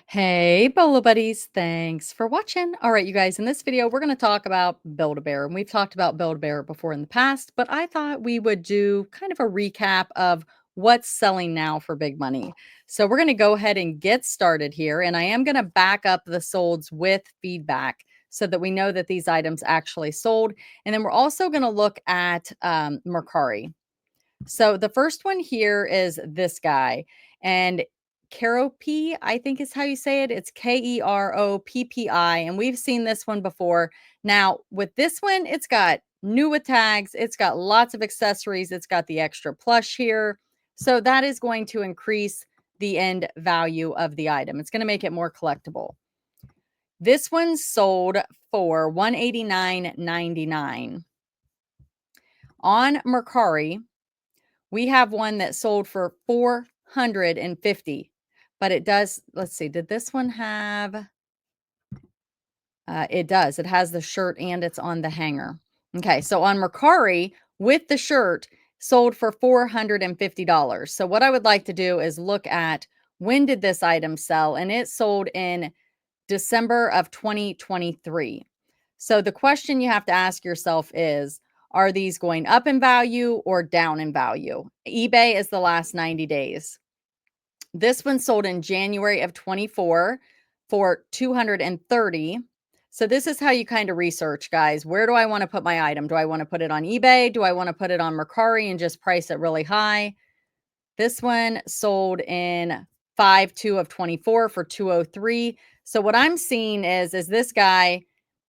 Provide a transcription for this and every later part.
Hey, Bolo Buddies. Thanks for watching. All right, you guys, in this video, we're going to talk about Build-A-Bear. And we've talked about Build-A-Bear before in the past, but I thought we would do kind of a recap of what's selling now for big money. So we're going to go ahead and get started here. And I am going to back up the solds with feedback so that we know that these items actually sold. And then we're also going to look at Mercari. So the first one here is this guy. And Keroppi, I think is how you say it. It's Keroppi, and we've seen this one before. Now, with this one, it's got new with tags, it's got lots of accessories, it's got the extra plush here. So that is going to increase the end value of the item. It's going to make it more collectible. This one sold for $189.99. On Mercari, we have one that sold for $450, but it does, let's see, did this one have, it does. It has the shirt and it's on the hanger. Okay, so on Mercari, with the shirt, sold for $450. So what I would like to do is look at when did this item sell, and it sold in December of 2023. So the question you have to ask yourself is, are these going up in value or down in value? eBay is the last 90 days. This one sold in January of 24 for $230. So this is how you kind of research, guys. Where do I want to put my item? Do I want to put it on eBay? Do I want to put it on Mercari and just price it really high? This one sold in 5/2 of 24 for $203. So what I'm seeing is this guy,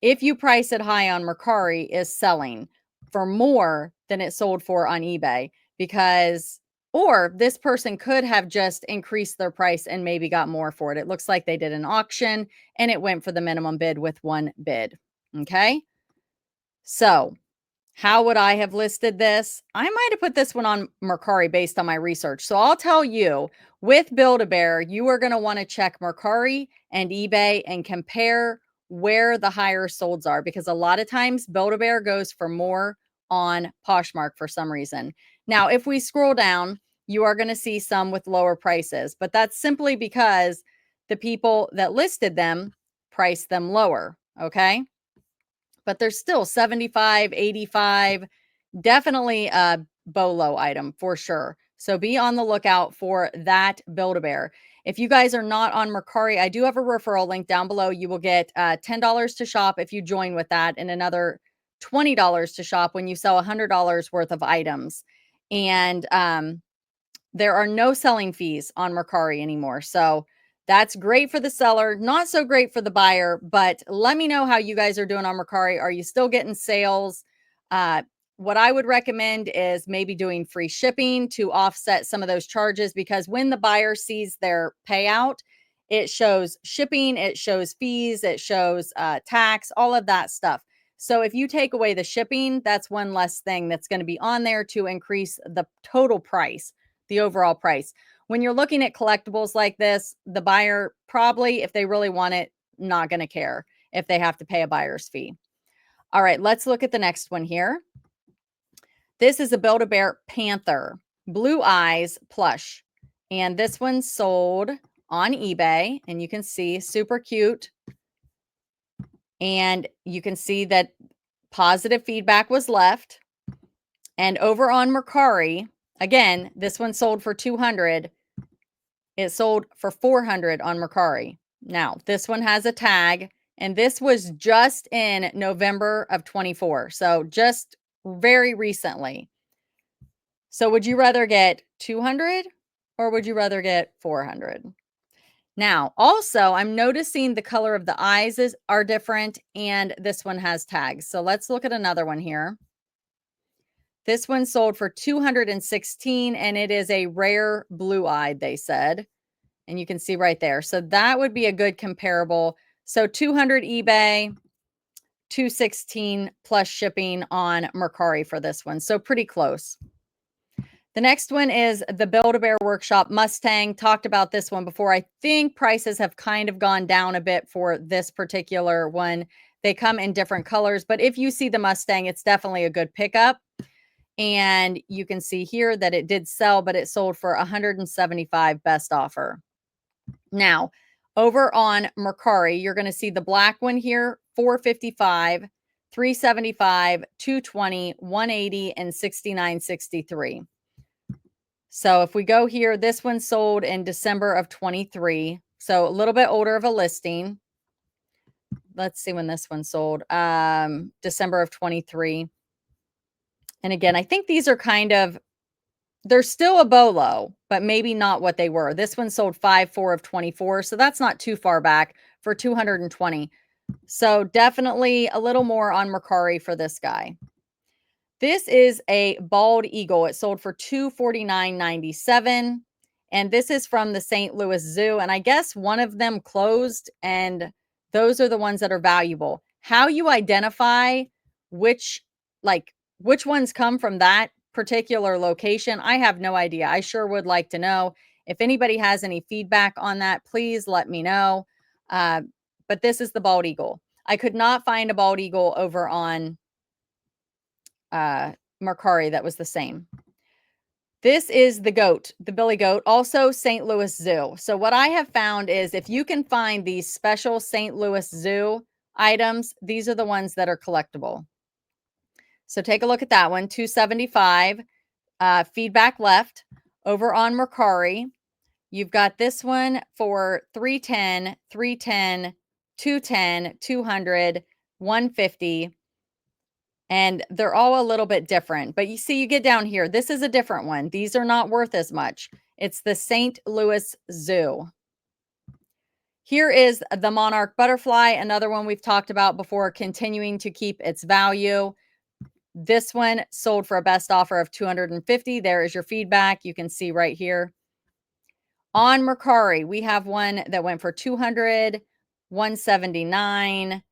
if you price it high on Mercari, is selling for more than it sold for on eBay, because, or this person could have just increased their price and maybe got more for it. It looks like they did an auction and it went for the minimum bid with one bid. Okay. So how would I have listed this? I might have put this one on Mercari based on my research. So I'll tell you, with Build-A-Bear, you are going to want to check Mercari and eBay and compare where the higher solds are, because a lot of times Build-A-Bear goes for more on Poshmark for some reason. Now, if we scroll down, you are going to see some with lower prices, but that's simply because the people that listed them priced them lower. Okay. But there's still 75, 85, definitely a BOLO item for sure. So be on the lookout for that Build-A-Bear. If you guys are not on Mercari, I do have a referral link down below. You will get $10 to shop if you join with that, and another $20 to shop when you sell $100 worth of items. And there are no selling fees on Mercari anymore. So that's great for the seller, not so great for the buyer. But let me know how you guys are doing on Mercari. Are you still getting sales? What I would recommend is maybe doing free shipping to offset some of those charges, because when the buyer sees their payout, it shows shipping, it shows fees, it shows tax, all of that stuff. So if you take away the shipping, that's one less thing that's going to be on there to increase the total price, the overall price. When you're looking at collectibles like this, the buyer probably, if they really want it, not going to care if they have to pay a buyer's fee. All right, let's look at the next one here. This is a Build-A-Bear Panther, blue eyes plush. And this one sold on eBay, and you can see super cute. And you can see that positive feedback was left. And over on Mercari, again, this one sold for $200. It sold for $400 on Mercari. Now, this one has a tag, and this was just in November of 24. So just very recently. So would you rather get 200 or would you rather get 400? Now, also, I'm noticing the color of the eyes are different, and this one has tags. So let's look at another one here. This one sold for $216, and it is a rare blue-eyed, they said. And you can see right there. So that would be a good comparable. So 200 eBay, 216 plus shipping on Mercari for this one. So pretty close. The next one is the Build-A-Bear Workshop Mustang. Talked about this one before. I think prices have kind of gone down a bit for this particular one. They come in different colors, but if you see the Mustang, it's definitely a good pickup. And you can see here that it did sell, but it sold for $175 best offer. Now, Over on Mercari, you're going to see the black one here, $455, $375, $220, $180, and $69.63. So if we go here, this one sold in December of 23. So a little bit older of a listing. Let's see when this one sold. December of 23. And again, I think these are kind of, they're still a BOLO, but maybe not what they were. This one sold 5/4 of 24. So that's not too far back for 220. So definitely a little more on Mercari for this guy. This is a bald eagle. It sold for $249.97. And this is from the St. Louis Zoo. And I guess one of them closed, and those are the ones that are valuable. How you identify which ones come from that particular location, I have no idea. I sure would like to know. If anybody has any feedback on that, please let me know. But this is the bald eagle. I could not find a bald eagle over on Mercari that was the same. This is the goat, the billy goat, also St. Louis Zoo. So what I have found is if you can find these special St. Louis Zoo items, these are the ones that are collectible. So take a look at that one, $275. Feedback left. Over on Mercari, you've got this one for $310, $310, $210, $200, $150. And they're all a little bit different. But you see, you get down here. This is a different one. These are not worth as much. It's the St. Louis Zoo. Here is the monarch butterfly, another one we've talked about before, continuing to keep its value. This one sold for a best offer of $250. There is your feedback. You can see right here. On Mercari, we have one that went for $200, $179.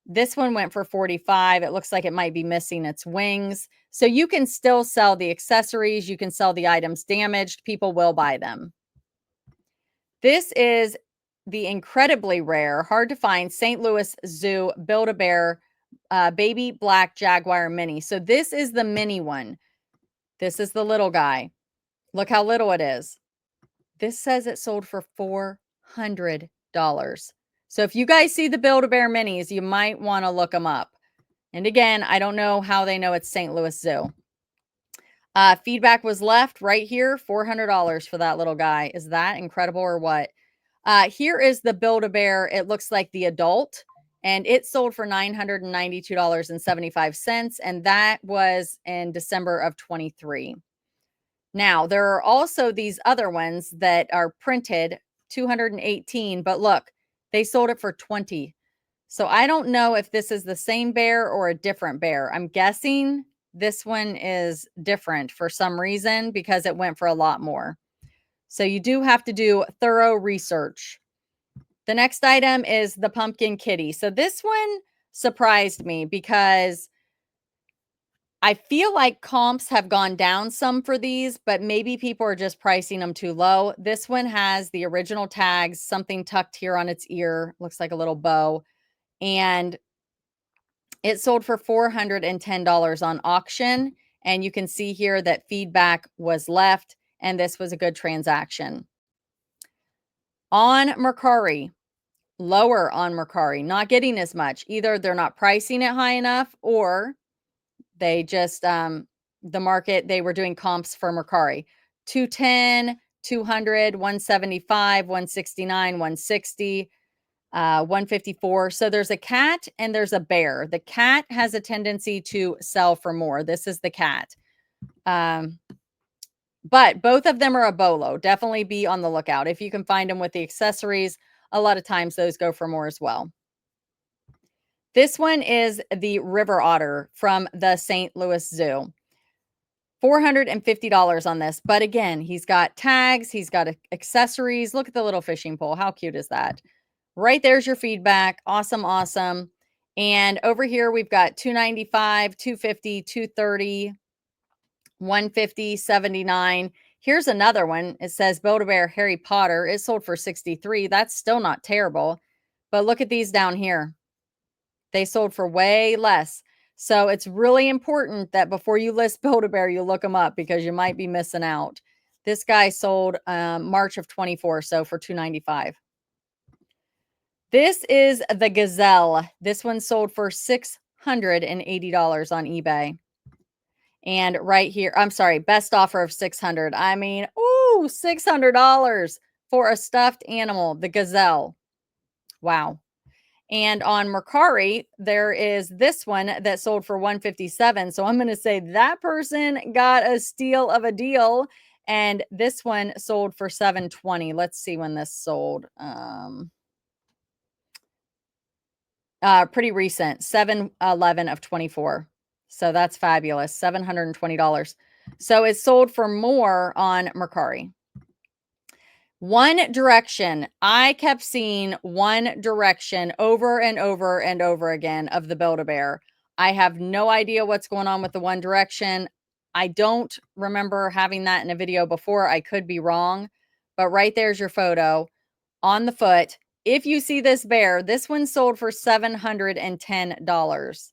This one went for $45. It looks like it might be missing its wings. So you can still sell the accessories. You can sell the items damaged. People will buy them. This is the incredibly rare, hard to find St. Louis Zoo Build-A-Bear Baby Black Jaguar Mini. So this is the mini one. This is the little guy. Look how little it is. This says it sold for $400. So if you guys see the Build-A-Bear minis, you might want to look them up. And again, I don't know how they know it's St. Louis Zoo. Feedback was left right here, $400 for that little guy. Is that incredible or what? Here is the Build-A-Bear. It looks like the adult, and it sold for $992.75. And that was in December of 23. Now, there are also these other ones that are printed, 218, but look, they sold it for 20. So I don't know if this is the same bear or a different bear. I'm guessing this one is different for some reason because it went for a lot more. So you do have to do thorough research. The next item is the pumpkin kitty. So this one surprised me because I feel like comps have gone down some for these, but maybe people are just pricing them too low. This one has the original tags, something tucked here on its ear. Looks like a little bow. And it sold for $410 on auction. And you can see here that feedback was left, and this was a good transaction. On Mercari, lower on Mercari, not getting as much. Either they're not pricing it high enough, or they just, the market, they were doing comps for Mercari. 210, 200, 175, 169, 160, 154. So there's a cat and there's a bear. The cat has a tendency to sell for more. This is the cat. But both of them are a BOLO. Definitely be on the lookout. If you can find them with the accessories, a lot of times those go for more as well. This one is the river otter from the St. Louis Zoo. $450 on this. But again, he's got tags. He's got accessories. Look at the little fishing pole. How cute is that? Right there's your feedback. Awesome, awesome. And over here, we've got $295, $250, $230, $150, $79. Here's another one. It says Build-A-Bear Harry Potter. It sold for $63. That's still not terrible. But look at these down here. They sold for way less. So it's really important that before you list Build-A-Bear, you look them up because you might be missing out. This guy sold March of 24, so for $295. This is the Gazelle. This one sold for $680 on eBay. And right here, I'm sorry, best offer of 600. I mean, ooh, $600 for a stuffed animal, the Gazelle. Wow. And on Mercari, there is this one that sold for 157. So I'm going to say that person got a steal of a deal. And this one sold for 720. Let's see when this sold. Pretty recent, 7/11 of 24. So that's fabulous. $720. So it sold for more on Mercari. One Direction. I kept seeing One Direction over and over and over again of the Build-A-Bear. I have no idea what's going on with the One Direction. I don't remember having that in a video before. I could be wrong, but right there's your photo on the foot. If you see this bear, this one sold for $710.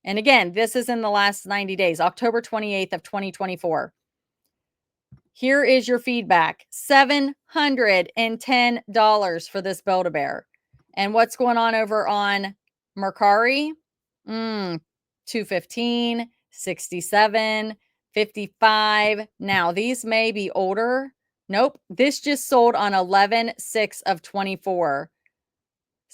And again, this is in the last 90 days, October 28th of 2024. Here is your feedback. $710 for this Build-A-Bear. And what's going on over on Mercari? 215, 67, 55. Now, these may be older. Nope. This just sold on 11/6 of 24.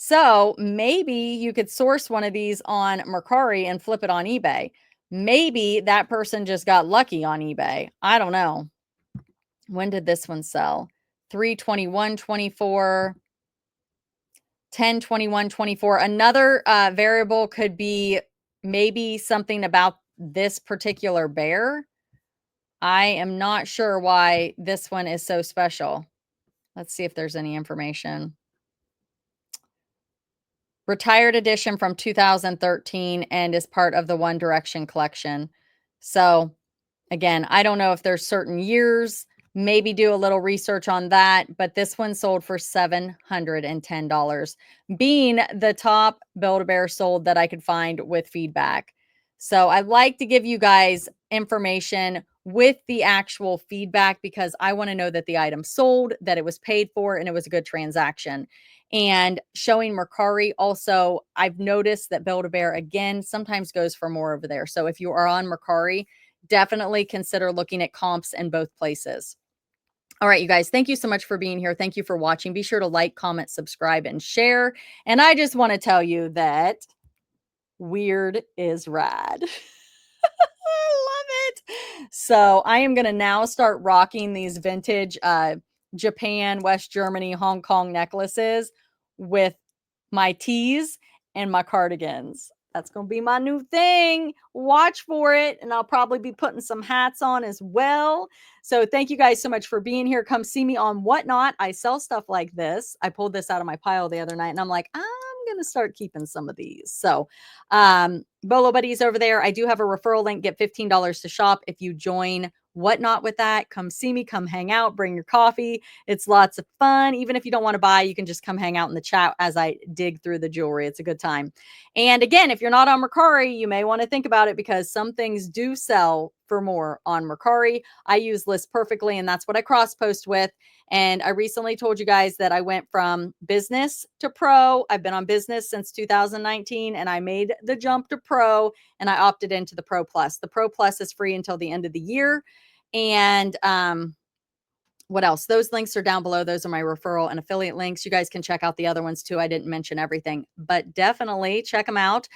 So maybe you could source one of these on Mercari and flip it on eBay. Maybe that person just got lucky on eBay. I don't know. When did this one sell? 3/21/24, 10/21/24. Another variable could be maybe something about this particular bear. I am not sure why this one is so special. Let's see if there's any information. Retired edition from 2013 and is part of the One Direction collection. So again, I don't know if there's certain years, maybe do a little research on that, but this one sold for $710, being the top Build-A-Bear sold that I could find with feedback. So I like to give you guys information with the actual feedback because I want to know that the item sold, that it was paid for, and it was a good transaction. And showing Mercari also, I've noticed that Build-A-Bear again sometimes goes for more over there. So if you are on Mercari, definitely consider looking at comps in both places. All right, you guys, thank you so much for being here. Thank you for watching. Be sure to like, comment, subscribe, and share. And I just want to tell you that weird is rad. I love it. So I am going to now start rocking these vintage Japan, West Germany, Hong Kong necklaces with my tees and my cardigans. That's going to be my new thing. Watch for it. And I'll probably be putting some hats on as well. So thank you guys so much for being here. Come see me on Whatnot. I sell stuff like this. I pulled this out of my pile the other night and I'm like, I'm going to start keeping some of these. So Bolo Buddies over there. I do have a referral link. Get $15 to shop if you join Whatnot with that. Come see me. Come hang out. Bring your coffee. It's lots of fun. Even if you don't want to buy, you can just come hang out in the chat as I dig through the jewelry. It's a good time. And again, if you're not on Mercari, you may want to think about it because some things do sell for more on Mercari. I use List Perfectly, and that's what I cross post with. And I recently told you guys that I went from business to pro. I've been on business since 2019, and I made the jump to pro, and I opted into the Pro Plus. The Pro Plus is free until the end of the year. And what else? Those links are down below. Those are my referral and affiliate links. You guys can check out the other ones too. I didn't mention everything, but definitely check them out.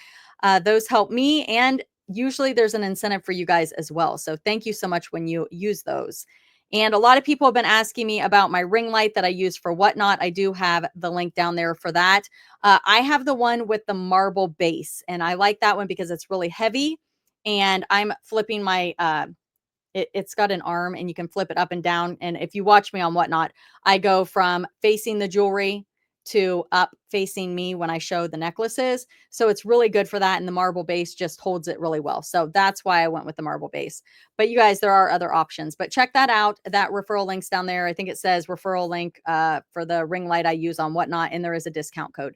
Those help me, and usually there's an incentive for you guys as well. So thank you so much when you use those. And a lot of people have been asking me about my ring light that I use for Whatnot. I do have the link down there for that. I have the one with the marble base, and I like that one because it's really heavy. And I'm flipping my it's got an arm and you can flip it up and down. And if you watch me on Whatnot, I go from facing the jewelry to up facing me when I show the necklaces. So it's really good for that. And the marble base just holds it really well. So that's why I went with the marble base. But you guys, there are other options. But check that out. That referral link's down there. I think it says referral link for the ring light I use on Whatnot. And there is a discount code.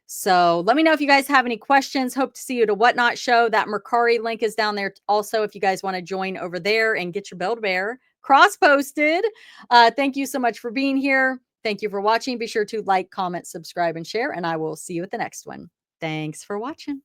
So let me know if you guys have any questions. Hope to see you at a Whatnot show. That Mercari link is down there also if you guys want to join over there and get your Build-A-Bear cross-posted. Thank you so much for being here. Thank you for watching. Be sure to like, comment, subscribe, and share, and I will see you at the next one. Thanks for watching.